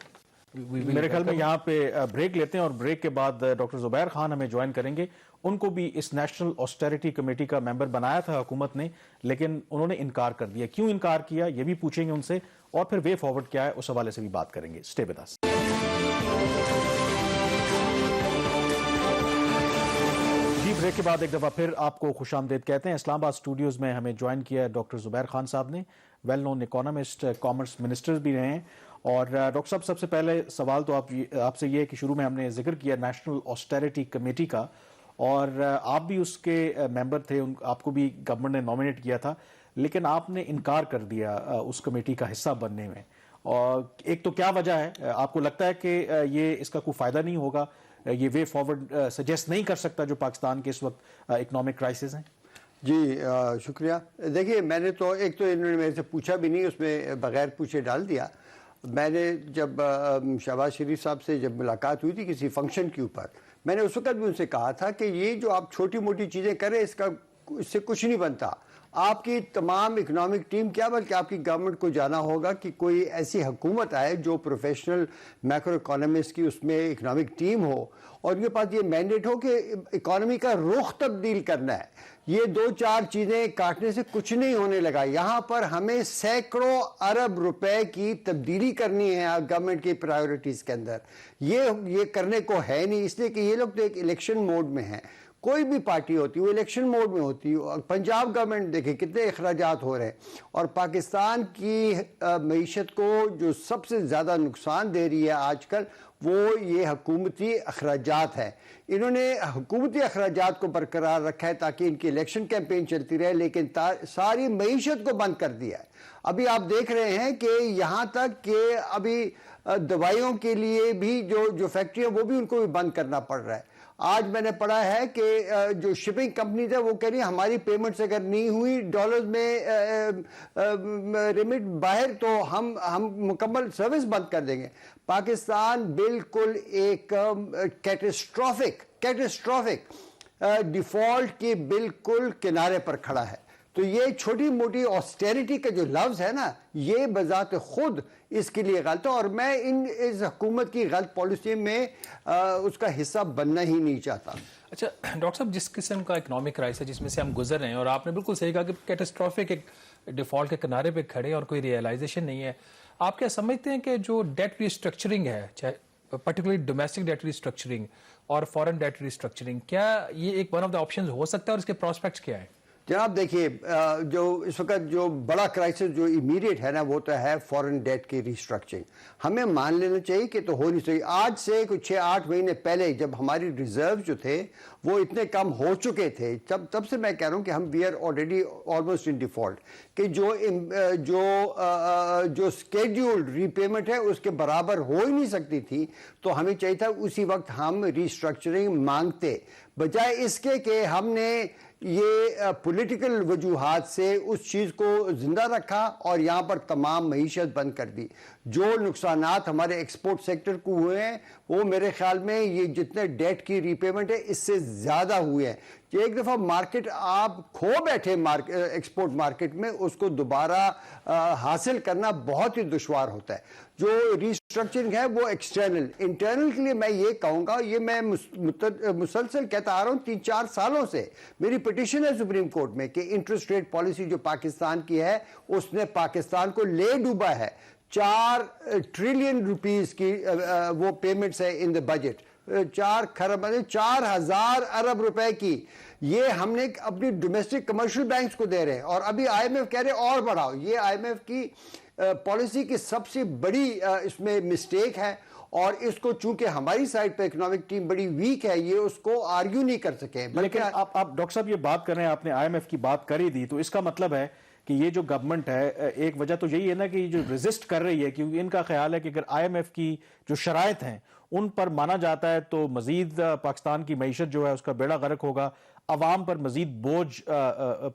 میرے خیال میں یہاں پہ بریک لیتے ہیں، اور بریک کے بعد ڈاکٹر زبیر خان ہمیں جوائن کریں گے۔ ان کو بھی اس نیشنل آسٹیرٹی کمیٹی کا ممبر بنایا تھا حکومت نے، لیکن انہوں نے انکار کر دیا۔ کیوں انکار کیا یہ بھی پوچھیں گے ان سے، اور پھر وے فارورڈ کیا ہے اس حوالے سے بھی بات کریں گے۔ Stay with us. بریک کے بعد ایک دفعہ پھر آپ کو خوش آمدید کہتے ہیں۔ اسلام آباد اسٹوڈیوز میں ہمیں جوائن کیا ہے ڈاکٹر زبیر خان صاحب نے، well known economist, commerce minister بھی رہے ہیں۔ اور ڈاکٹر صاحب، سب سے پہلے سوال تو آپ سے یہ ہے کہ شروع میں ہم نے ذکر کیا نیشنل آسٹیرٹی کمیٹی کا، اور آپ بھی اس کے ممبر تھے، آپ کو بھی گورنمنٹ نے نامینیٹ کیا تھا، لیکن آپ نے انکار کر دیا اس کمیٹی کا حصہ بننے میں۔ اور ایک تو کیا وجہ ہے؟ آپ کو لگتا ہے کہ یہ اس کا کوئی فائدہ نہیں ہوگا، یہ وے فارورڈ سجیسٹ نہیں کر سکتا جو پاکستان کے اس وقت اکنامک کرائسس ہیں؟ جی شکریہ۔ دیکھیے، میں نے تو ایک تو انہوں نے میرے سے پوچھا بھی نہیں، اس میں بغیر پوچھے ڈال دیا۔ میں نے جب شہباز شریف صاحب سے جب ملاقات ہوئی تھی کسی فنکشن کے اوپر، میں نے اس وقت بھی ان سے کہا تھا کہ یہ جو آپ چھوٹی موٹی چیزیں کریں اس سے کچھ نہیں بنتا۔ آپ کی تمام اکنامک ٹیم کیا بلکہ آپ کی گورنمنٹ کو جانا ہوگا کہ کوئی ایسی حکومت آئے جو پروفیشنل میکرو اکانومسٹ کی اس میں اکنامک ٹیم ہو، اور ان کے پاس یہ مینڈیٹ ہو کہ اکانومی کا رخ تبدیل کرنا ہے۔ یہ 2-4 چیزیں کاٹنے سے کچھ نہیں ہونے لگا، یہاں پر ہمیں سینکڑوں ارب روپے کی تبدیلی کرنی ہے گورنمنٹ کی پرائیورٹیز کے اندر۔ یہ کرنے کو ہے نہیں، اس لیے کہ یہ لوگ تو ایک الیکشن موڈ میں ہیں۔ کوئی بھی پارٹی ہوتی ہے وہ الیکشن موڈ میں ہوتی ہے۔ پنجاب گورنمنٹ دیکھیں کتنے اخراجات ہو رہے ہیں، اور پاکستان کی معیشت کو جو سب سے زیادہ نقصان دے رہی ہے آج کل وہ یہ حکومتی اخراجات ہے۔ انہوں نے حکومتی اخراجات کو برقرار رکھا ہے تاکہ ان کی الیکشن کیمپین چلتی رہے، لیکن ساری معیشت کو بند کر دیا ہے۔ ابھی آپ دیکھ رہے ہیں کہ یہاں تک کہ ابھی دوائیوں کے لیے بھی جو فیکٹریاں وہ بھی ان کو بھی بند کرنا پڑ رہا ہے۔ آج میں نے پڑھا ہے کہ جو شپنگ کمپنیز ہیں وہ کہہ رہی ہیں ہماری پیمنٹس اگر نہیں ہوئی ڈالرز میں ریمٹ باہر تو ہم مکمل سروس بند کر دیں گے. پاکستان بالکل ایک کیٹسٹرافک ڈیفالٹ کے بالکل کنارے پر کھڑا ہے. تو یہ چھوٹی موٹی آسٹیریٹی کا جو لفظ ہے نا یہ بذات خود اس کے لیے غلط ہے, اور میں اس حکومت کی غلط پالیسی میں اس کا حصہ بننا ہی نہیں چاہتا. اچھا ڈاکٹر صاحب, جس قسم کا اکنامک کرائسس ہے جس میں سے ہم گزر رہے ہیں, اور آپ نے بالکل صحیح کہا کہ کیٹسٹرافک ایک ڈیفالٹ کے کنارے پہ کھڑے اور کوئی ریئلائزیشن نہیں ہے, آپ کیا سمجھتے ہیں کہ جو ڈیٹ ریسٹرکچرنگ ہے, چاہے پرٹیکولرلی ڈومیسٹک ڈیٹ ریسٹرکچرنگ اور فورن ڈیٹ ریسٹرکچرنگ, کیا یہ ایک ون آف دا آپشنز ہو سکتا ہے اور اس کے پراسپیکٹس کیا ہیں؟ جناب دیکھیے, جو اس وقت جو بڑا کرائسس جو امیڈیٹ ہے نا وہ تو ہے فورن ڈیٹ کی ریسٹرکچرنگ. ہمیں مان لینا چاہیے کہ تو ہو نہیں چاہیے. آج سے کچھ 6-8 مہینے پہلے جب ہماری ریزرو جو تھے وہ اتنے کم ہو چکے تھے, تب سے میں کہہ رہا ہوں کہ ہم we are already almost in default, کہ جو اسکیڈیولڈ ری پیمنٹ ہے اس کے برابر ہو ہی نہیں سکتی تھی, تو ہمیں چاہیے تھا اسی وقت ہم ریسٹرکچرنگ مانگتے, بجائے اس کے کہ ہم نے یہ پولیٹیکل وجوہات سے اس چیز کو زندہ رکھا اور یہاں پر تمام معیشت بند کر دی. جو نقصانات ہمارے ایکسپورٹ سیکٹر کو ہوئے ہیں وہ میرے خیال میں یہ جتنے ڈیٹ کی ری پیمنٹ ہے اس سے زیادہ ہوئے ہیں. ایک دفعہ مارکیٹ آپ کھو بیٹھے ایکسپورٹ مارکیٹ میں, اس کو دوبارہ حاصل کرنا بہت ہی دشوار ہوتا ہے. جو ریسٹرکچرنگ ہے وہ ایکسٹرنل. انٹرنل کے لیے میں یہ کہوں گا, یہ میں مسلسل کہتا آ رہا ہوں 3-4 سالوں سے, میری پٹیشن ہے سپریم کورٹ میں کہ انٹرسٹ ریٹ پالیسی جو پاکستان کی ہے اس نے پاکستان کو لے ڈوبا ہے. 4 ٹریلین روپیز کی وہ پیمنٹس ہے ان دا بجٹ, 4,000 ارب روپے کی, یہ ہم نے اپنی ڈومیسٹک کمرشل بینکس کو دے رہے ہیں, اور ابھی آئی ایم ایف کہہ رہے اور بڑھاؤ. یہ آئی ایم ایف کی پالیسی کی سب سے بڑی اس میں مسٹیک ہے, اور اس کو چونکہ ہماری سائڈ پہ اکنامک ٹیم بڑی ویک ہے یہ اس کو آرگیو نہیں کر سکے. لیکن آپ ڈاکٹر صاحب یہ بات کر رہے ہیں, آپ نے آئی ایم ایف کی بات کر ہی دی, تو اس کا مطلب ہے کہ یہ جو گورنمنٹ ہے, ایک وجہ تو یہی ہے نا کہ یہ جو ریزسٹ کر رہی ہے, کیونکہ ان کا خیال ہے کہ اگر آئی ایم ایف کی جو شرائط ہیں ان پر مانا جاتا ہے تو مزید پاکستان کی معیشت جو ہے اس کا بیڑا غرق ہوگا, عوام پر مزید بوجھ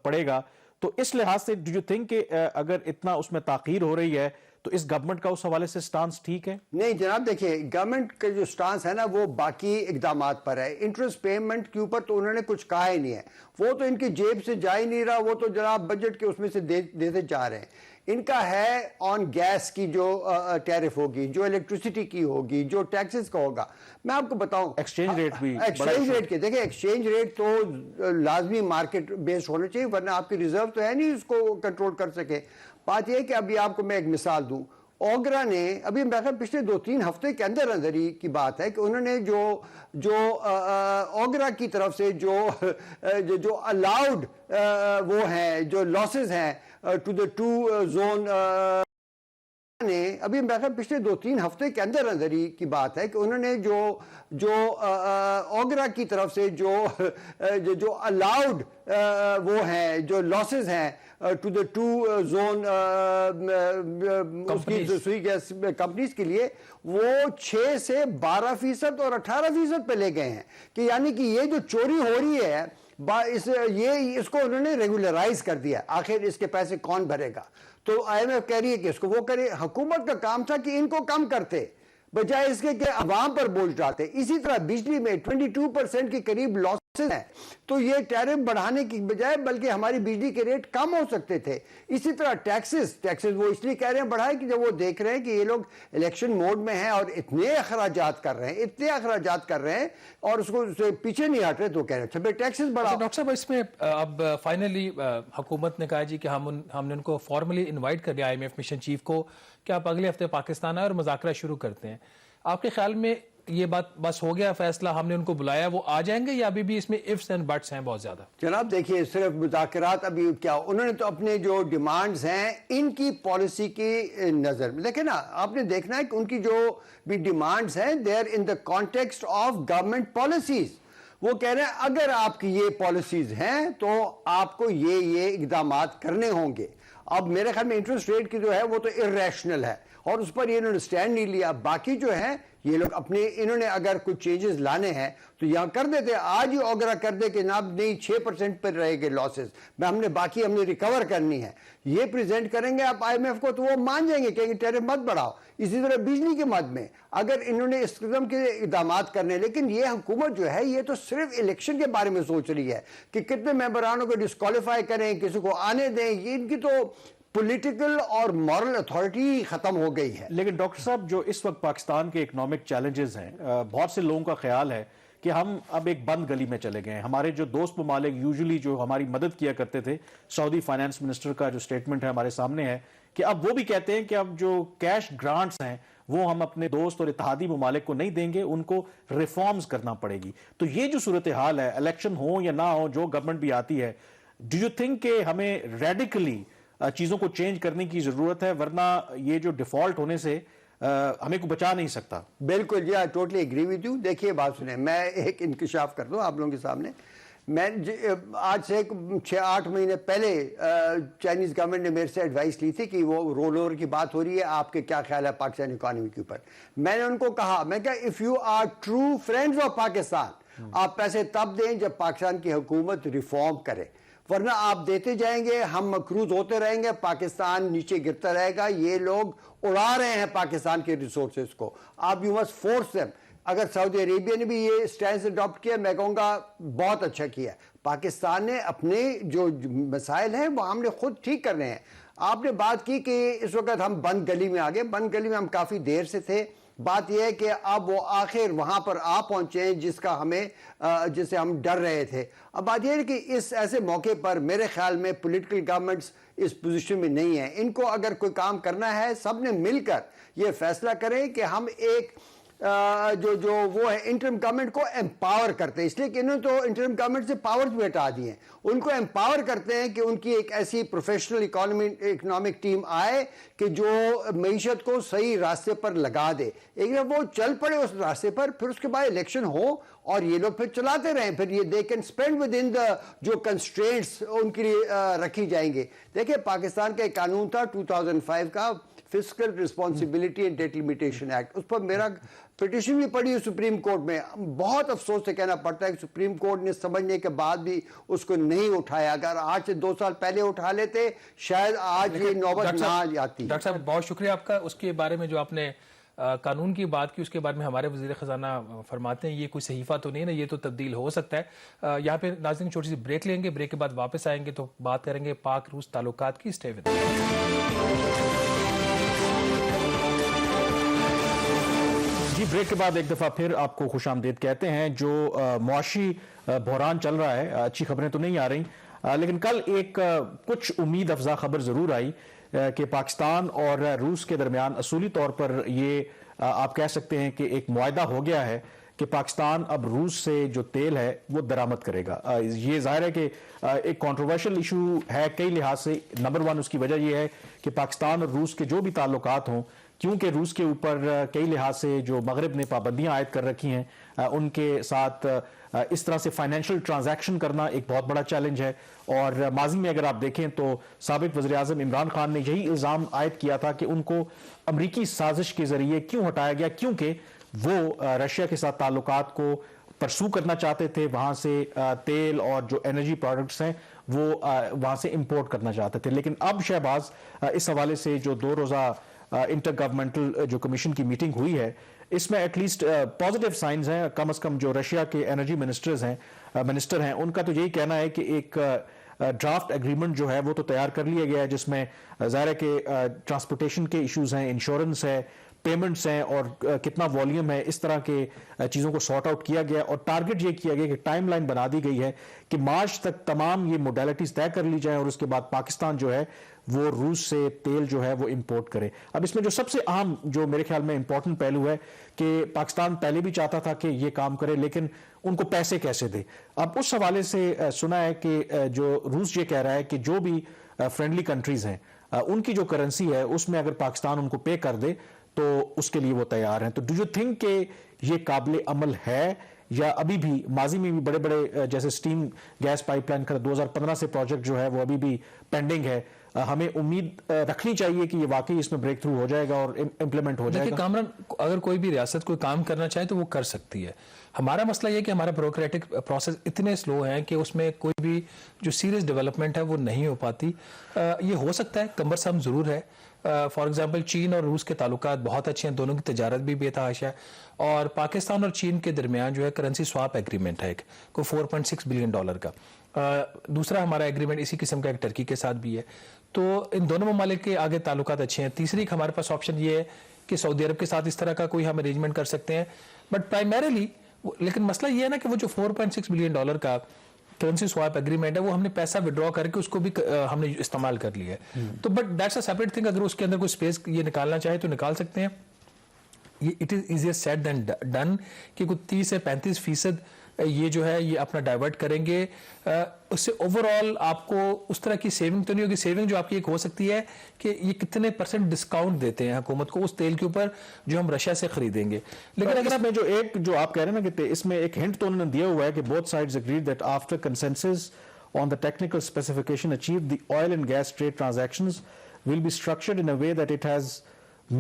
پڑے گا. تو اس لحاظ سے ڈو یو تھنک کہ اگر اتنا اس میں تاخیر ہو رہی ہے تو اس گورنمنٹ کا اس حوالے سے سٹانس ٹھیک ہے؟ نہیں جناب, دیکھیں گورنمنٹ کا جو سٹانس ہے نا وہ باقی اقدامات پر ہے. انٹرسٹ پیمنٹ کے اوپر تو انہوں نے کچھ کہا ہی نہیں ہے, وہ تو ان کی جیب سے جا ہی نہیں رہا, وہ تو جناب بجٹ کے اس میں سے دیتے جا رہے ہیں. ان کا ہے آن گیس کی جو ٹیرف ہوگی, جو الیکٹریسٹی کی ہوگی, جو ٹیکسز کا ہوگا. میں آپ کو بتاؤں ایکسچینج ریٹ بھی, ایکسچینج ریٹ کے دیکھیں, ایکسچینج ریٹ تو لازمی مارکیٹ بیسڈ ہونا چاہیے, ورنہ آپ کی ریزرو تو ہے نہیں اس کو کنٹرول کر سکے. بات یہ ہے کہ ابھی آپ کو میں ایک مثال دوں, اوگرا نے ابھی پچھلے 2-3 ہفتے کے اندر ہی کی بات ہے کہ انہوں نے جو اوگرا کی طرف سے جو الاؤڈ وہ ہیں جو لاسز ہیں ٹو دا 2 زون نے, ابھی پچھلے 2-3 ہفتے کے اندر ہی کی بات ہے کہ انہوں نے جو اوگرا کی طرف سے جو الاؤڈ وہ ہیں جو لاسز ہیں ٹو دا 2 زون کمپنیز کے لیے, وہ 6 سے 12% اور 18% پہ لے گئے ہیں. کہ یعنی کہ یہ جو چوری ہو رہی ہے اس کو انہوں نے ریگولرائز کر دیا. آخر اس کے پیسے کون بھرے گا؟ تو آئی ایم ایف کہہ رہی ہے کہ اس کو وہ کرے. حکومت کا کام تھا کہ ان کو کم کرتے بجائے اس کے کہ عوام پر بوجھ ڈالتے. اسی طرح بجلی میں 22% کے قریب لاسز ہیں, تو یہ ٹیرف بڑھانے کی بجائے بلکہ ہماری بجلی کے ریٹ کم ہو سکتے تھے. اسی طرح ٹیکسز وہ اس لیے کہہ رہے ہیں بڑھائے کہ جب وہ دیکھ رہے ہیں کہ یہ لوگ الیکشن موڈ میں ہیں اور اتنے اخراجات کر رہے ہیں اور اس کو پیچھے نہیں ہٹ رہے, تو کہہ رہے ہیں اچھا ٹیکسز بڑھاؤ. ڈاکٹر صاحب اس میں اب فائنلی حکومت نے کہا جی کہ ہم نے ان کو فارملی انوائٹ کر لیا I M F mission chief کو کہ آپ اگلے ہفتے پاکستان آئے اور مذاکرہ شروع کرتے ہیں. آپ کے خیال میں یہ بات بس ہو گیا فیصلہ, ہم نے ان کو بلایا وہ آ جائیں گے, یا ابھی بھی اس میں ifs and buts ہیں بہت زیادہ؟ جناب دیکھیے, صرف مذاکرات ابھی کیا, انہوں نے تو اپنے جو ڈیمانڈز ہیں ان کی پالیسی کی نظر میں دیکھیں نا, آپ نے دیکھنا ہے کہ ان کی جو بھی ڈیمانڈز ہیں they are in the context of government policies. وہ کہہ رہے ہیں اگر آپ کی یہ پالیسیز ہیں تو آپ کو یہ اقدامات کرنے ہوں گے. اب میرے خیال میں انٹرسٹ ریٹ کی جو ہے وہ تو irrational ہے, اور اس پر یہ انہوں نے سٹینڈ نہیں لیا. باقی جو ہیں یہ لوگ اپنے انہوں نے اگر کوئی چینجز لانے ہیں تو یہاں کر دیتے, آج ہی اوگرا کر دے کہ جناب نہیں 6% پر رہے گے لاسز, ہم نے ریکور کرنی ہے, یہ پریزنٹ کریں گے آپ IMF کو تو وہ مان جائیں گے, کہیں گے ٹیرف مت بڑھاؤ. اسی طرح بجلی کے مد میں اگر انہوں نے اس قسم کے اقدامات کرنے, لیکن یہ حکومت جو ہے یہ تو صرف الیکشن کے بارے میں سوچ رہی ہے کہ کتنے ممبرانوں کو ڈسکوالیفائی کریں, کسی کو آنے دیں. یہ ان کی تو پولیٹیکل اور مورل اتھارٹی ختم ہو گئی ہے. لیکن ڈاکٹر صاحب جو اس وقت پاکستان کے اکنامک چیلنجز ہیں, بہت سے لوگوں کا خیال ہے کہ ہم اب ایک بند گلی میں چلے گئے ہیں. ہمارے جو دوست ممالک یوزلی جو ہماری مدد کیا کرتے تھے, سعودی فائنانس منسٹر کا جو سٹیٹمنٹ ہے ہمارے سامنے ہے کہ اب وہ بھی کہتے ہیں کہ اب جو کیش گرانٹس ہیں وہ ہم اپنے دوست اور اتحادی ممالک کو نہیں دیں گے, ان کو ریفارمز کرنا پڑے گی. تو یہ جو صورتحال ہے, الیکشن ہو یا نہ ہو, جو گورنمنٹ بھی آتی ہے, ڈو یو تھنک کہ ہمیں ریڈیکلی چیزوں کو چینج کرنے کی ضرورت ہے, ورنہ یہ جو ڈیفالٹ ہونے سے ہمیں کو بچا نہیں سکتا؟ بالکل جی, ٹوٹلی ایگری ود یو. دیکھیے بات سنیں, میں ایک انکشاف کر دوں آپ لوگوں کے سامنے. میں آج سے 6-8 مہینے پہلے چائنیز گورنمنٹ نے میرے سے ایڈوائس لی تھی کہ وہ رول اوور کی بات ہو رہی ہے, آپ کے کیا خیال ہے پاکستان اکانومی کے اوپر. میں نے ان کو کہا, میں کہا if you are true friends of Pakistan, آپ پیسے تب دیں جب پاکستان کی حکومت ریفارم کرے, ورنہ آپ دیتے جائیں گے, ہم مقروض ہوتے رہیں گے, پاکستان نیچے گرتا رہے گا. یہ لوگ اڑا رہے ہیں پاکستان کے ریسورسز کو, آپ یو مسٹ فورس دیم. اگر سعودی عربیہ نے بھی یہ سٹینس اڈاپٹ کیا, میں کہوں گا بہت اچھا کیا. پاکستان نے اپنے جو مسائل ہیں وہ ہم نے خود ٹھیک کرنے ہیں. آپ نے بات کی کہ اس وقت ہم بند گلی میں آگے, بند گلی میں ہم کافی دیر سے تھے. بات یہ ہے کہ اب وہ آخر وہاں پر آ پہنچے ہیں جس سے ہم ڈر رہے تھے. اب بات یہ ہے کہ اس ایسے موقع پر میرے خیال میں پولیٹیکل گورنمنٹس اس پوزیشن میں نہیں ہیں. ان کو اگر کوئی کام کرنا ہے, سب نے مل کر یہ فیصلہ کریں کہ ہم ایک جو وہ ہے انٹرم گورنمنٹ کو امپاور کرتے ہیں, اس لیے کہ انہوں نے تو انٹرم گورنمنٹ سے پاورز بھی ہٹا دیے ہیں. ان کو امپاور کرتے ہیں کہ ان کی ایک ایسی پروفیشنل اکنامک ٹیم آئے کہ جو معیشت کو صحیح راستے پر لگا دے. ایک جب وہ چل پڑے اس راستے پر, پھر اس کے بعد الیکشن ہو اور یہ لوگ پھر چلاتے رہیں, پھر یہ they can spend with in جو کنسٹرینٹس ان کے لیے رکھی جائیں گے. دیکھیں پاکستان کا ایک قانون تھا 2005 کا, fiscal responsibility and debt limitation act, اس پر میرا پٹیشن بھی پڑی ہے سپریم کورٹ میں. بہت افسوس سے کہنا پڑتا ہے کہ سپریم کورٹ نے سمجھنے کے بعد بھی اس کو نہیں اٹھایا. اگر آج سے 2 سال پہلے اٹھا لیتے شاید آج یہ نوبت نہ آتی. ڈاکٹر صاحب بہت شکریہ آپ کا. اس کے بارے میں جو آپ نے قانون کی بات کی, اس کے بارے میں ہمارے وزیر خزانہ فرماتے ہیں یہ کوئی صحیفہ تو نہیں ہے نا, یہ تو تبدیل ہو سکتا ہے. یہاں پہ ناظرین چھوٹی سی بریک لیں گے, بریک کے بعد واپس آئیں گے تو بات کریں گے پاک روس تعلقات کی. Stay with G. بریک کے بعد ایک دفعہ پھر آپ کو خوش آمدید کہتے ہیں. جو معاشی بحران چل رہا ہے, اچھی خبریں تو نہیں آ رہی, لیکن کل ایک کچھ امید افزا خبر ضرور آئی کہ پاکستان اور روس کے درمیان اصولی طور پر یہ آپ کہہ سکتے ہیں کہ ایک معاہدہ ہو گیا ہے کہ پاکستان اب روس سے جو تیل ہے وہ درآمد کرے گا. یہ ظاہر ہے کہ ایک کنٹروورشل ایشو ہے کئی لحاظ سے. نمبر 1 اس کی وجہ یہ ہے کہ پاکستان اور روس کے جو بھی تعلقات ہوں, کیونکہ روس کے اوپر کئی لحاظ سے جو مغرب نے پابندیاں عائد کر رکھی ہیں, ان کے ساتھ اس طرح سے فائنینشل ٹرانزیکشن کرنا ایک بہت بڑا چیلنج ہے. اور ماضی میں اگر آپ دیکھیں تو سابق وزیر اعظم عمران خان نے یہی الزام عائد کیا تھا کہ ان کو امریکی سازش کے ذریعے کیوں ہٹایا گیا, کیونکہ وہ رشیا کے ساتھ تعلقات کو پرسو کرنا چاہتے تھے, وہاں سے تیل اور جو انرجی پروڈکٹس ہیں وہ وہاں سے امپورٹ کرنا چاہتے تھے. لیکن اب شہباز اس حوالے سے جو 2 روزہ انٹر گورنمنٹل جو کمیشن کی میٹنگ ہوئی ہے, اس میں ایٹ لیسٹ پازیٹیو سائنز ہیں. کم از کم جو رشیا کے انرجی منسٹر ہیں ان کا تو یہی کہنا ہے کہ ایک ڈرافٹ ایگریمنٹ جو ہے وہ تو تیار کر لیا گیا ہے, جس میں ظاہر ہے کہ ٹرانسپورٹیشن کے ایشوز ہیں, انشورنس ہے, پیمنٹس ہیں اور کتنا والیوم ہے, اس طرح کے چیزوں کو سارٹ آؤٹ کیا گیا. اور ٹارگٹ یہ کیا گیا کہ ٹائم لائن بنا دی گئی ہے کہ مارچ تک تمام یہ موڈیلٹیز طے کر لی جائیں اور اس کے بعد پاکستان جو ہے وہ روس سے تیل جو ہے وہ امپورٹ کرے. اب اس میں جو سب سے اہم جو میرے خیال میں امپورٹنٹ پہلو ہے کہ پاکستان پہلے بھی چاہتا تھا کہ یہ کام کرے, لیکن ان کو پیسے کیسے دے. اب اس حوالے سے سنا ہے کہ جو روس یہ کہہ رہا ہے کہ جو بھی فرینڈلی کنٹریز ہیں ان کی جو کرنسی ہے اس میں اگر پاکستان ان کو پے کر دے تو اس کے لیے وہ تیار ہیں. تو ڈو یو تھنک کہ یہ قابل عمل ہے, یا ابھی بھی ماضی میں بھی بڑے جیسے سٹیم گیس پائپ لائن کا 2015 سے پروجیکٹ جو ہے وہ ابھی بھی پینڈنگ ہے, ہمیں امید رکھنی چاہیے کہ یہ واقعی اس میں بریک تھرو ہو جائے گا اور امپلیمنٹ ہو جائے دیکھیں گا؟ کامران، اگر کوئی بھی ریاست کوئی کام کرنا چاہے تو وہ کر سکتی ہے. ہمارا مسئلہ یہ کہ ہمارا بیوروکریٹک پروسیس اتنے سلو ہیں کہ اس میں کوئی بھی جو سیریس ڈیولپمنٹ ہے وہ نہیں ہو پاتی. یہ ہو سکتا ہے، کمبرسم ضرور ہے. فار ایگزامپل چین اور روس کے تعلقات بہت اچھے ہیں، دونوں کی تجارت بھی بے تحاشا ہے، اور پاکستان اور چین کے درمیان جو ہے کرنسی سواپ ایگریمنٹ ہے ایک کوئی $4.6 بلین کا. دوسرا ہمارا ایگریمنٹ اسی قسم کا ایک ٹرکی کے ساتھ بھی ہے. تو ان دونوں ممالک کے آگے تعلقات اچھے ہیں. تیسری ایک ہمارے پاس آپشن یہ ہے کہ سعودی عرب کے ساتھ اس طرح کا کوئی ہم ارینجمنٹ کر سکتے ہیں، بٹ پرائمریلی لیکن مسئلہ یہ ہے نا کہ وہ جو $4.6 بلین کا کرنسی سواپ ایگریمنٹ ہے وہ ہم نے پیسہ وڈرا کر کے اس کو بھی ہم نے استعمال کر لیا ہے. تو but that's a separate thing. اگر اس کے اندر کوئی اسپیس یہ نکالنا چاہے تو نکال سکتے ہیں. یہ it is easier said than done کہ کوئی 30 سے 35% یہ جو ہے یہ اپنا ڈائیورٹ کریں گے. اس سے اوور آل آپ کو اس طرح کی سیونگ تو نہیں ہوگی. سیونگ جو آپ کی ایک ہو سکتی ہے کہ یہ کتنے % ڈسکاؤنٹ دیتے ہیں حکومت کو اس تیل کے اوپر جو ہم رشیا سے خریدیں گے. لیکن اگر اس میں جو آپ کہہ رہے ہیں نا کہ اس میں ایک ہنٹ تو انہوں نے دیا ہوا ہے کہ both sides agreed that after consensus on the technical specification achieved, the oil and gas trade transactions will be structured in a way that it has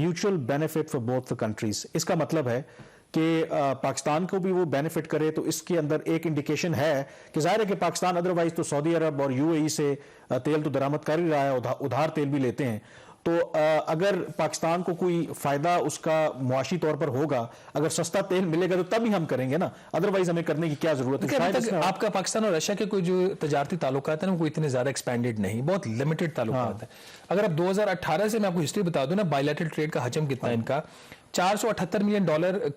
mutual benefit for both the countries. اس کا مطلب ہے کہ پاکستان کو بھی وہ benefit کرے. تو اس کے اندر ایک انڈیکیشن ہے کہ ظاہر ہے کہ پاکستان ادروائز تو سعودی عرب اور UAE سے تیل تو درآمد کر ہی رہا ہے، ادھار تیل بھی لیتے ہیں. تو اگر پاکستان کو کوئی فائدہ اس کا معاشی طور پر ہوگا، اگر سستا تیل ملے گا تو تب ہی ہم کریں گے نا، ادروائز ہمیں کرنے کی کیا ضرورت ہے؟ آپ کا پاکستان اور رشیا کے کوئی جو تجارتی تعلقات ہیں وہ اتنے زیادہ ایکسپینڈڈ نہیں، بہت لمیٹڈ تعلقات ہیں. اگر آپ 2018 سے میں آپ کو ہسٹری بتا دوں نا، بائی لیٹرل ٹریڈ کا حجم کتنا ہے ان کا، $478 ملین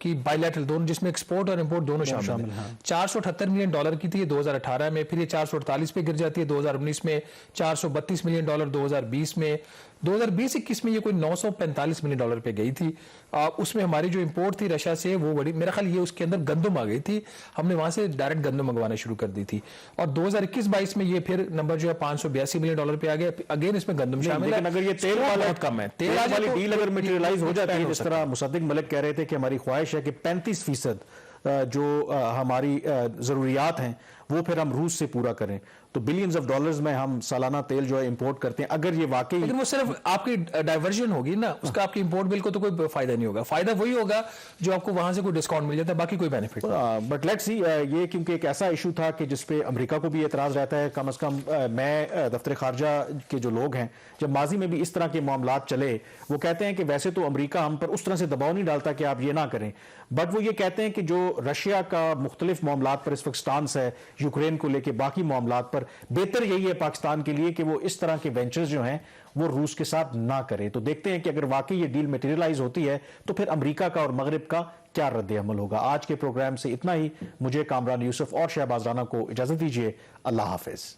کی بائی لیٹرل دونوں، جس میں ایکسپورٹ اور امپورٹ دونوں شامل ہیں. $478 ملین کی تھی 2018 میں، پھر یہ 448 پہ گر جاتی ہے 2019 میں، $432 ملین 2020 میں، 2020-21 میں یہ کوئی $945 ملین پہ گئی تھی. اس میں ہماری جو امپورٹ تھی رشیا سے وہ بڑی، میرا خیال یہ اس کے اندر گندم آ گئی تھی، ہم نے وہاں سے ڈائریکٹ گندم منگوانا شروع کر دی تھی. اور 2021-22 میں یہ پھر نمبر جو ہے $582 ملین پہ آ گیا. اگین اس میں گندم شامل ہے. لیکن اگر یہ تیل بہت کم ہے، تیل والی ڈیل اگر میٹیریلائز ہو جاتی ہے، جس طرح مصدق ملک کہہ رہے تھے کہ ہماری خواہش ہے کہ 35% جو ہماری ضروریات ہیں وہ پھر ہم روس سے پورا کریں، تو بلینز آف ڈالرز میں ہم سالانہ تیل جو ہے امپورٹ کرتے ہیں. اگر یہ واقعی، لیکن وہ صرف آپ کی ڈائیورژن ہوگی نا، اس کا آپ کی امپورٹ بل کو تو کوئی فائدہ نہیں ہوگا. فائدہ وہی ہوگا جو آپ کو وہاں سے کوئی ڈسکاؤنٹ مل جاتا ہے، باقی کوئی بینیفٹ. بٹ لیٹس سی، یہ کیونکہ ایک ایسا ایشو تھا کہ جس پہ امریکہ کو بھی اعتراض رہتا ہے. کم از کم میں دفتر خارجہ کے جو لوگ ہیں، جب ماضی میں بھی اس طرح کے معاملات چلے، وہ کہتے ہیں کہ ویسے تو امریکہ ہم پر اس طرح سے دباؤ نہیں ڈالتا کہ آپ یہ نہ کریں، بٹ وہ یہ کہتے ہیں کہ جو رشیا کا مختلف معاملات پر اس وقت سٹانس ہے، یوکرین کو لے کے باقی معاملات پر، بہتر یہی ہے پاکستان کے لیے کہ وہ اس طرح کے وینچرز جو ہیں وہ روس کے ساتھ نہ کرے. تو دیکھتے ہیں کہ اگر واقعی یہ ڈیل میٹیریلائز ہوتی ہے تو پھر امریکہ کا اور مغرب کا کیا رد عمل ہوگا. آج کے پروگرام سے اتنا ہی. مجھے کامران یوسف اور شہباز رانا کو اجازت دیجیے. اللہ حافظ.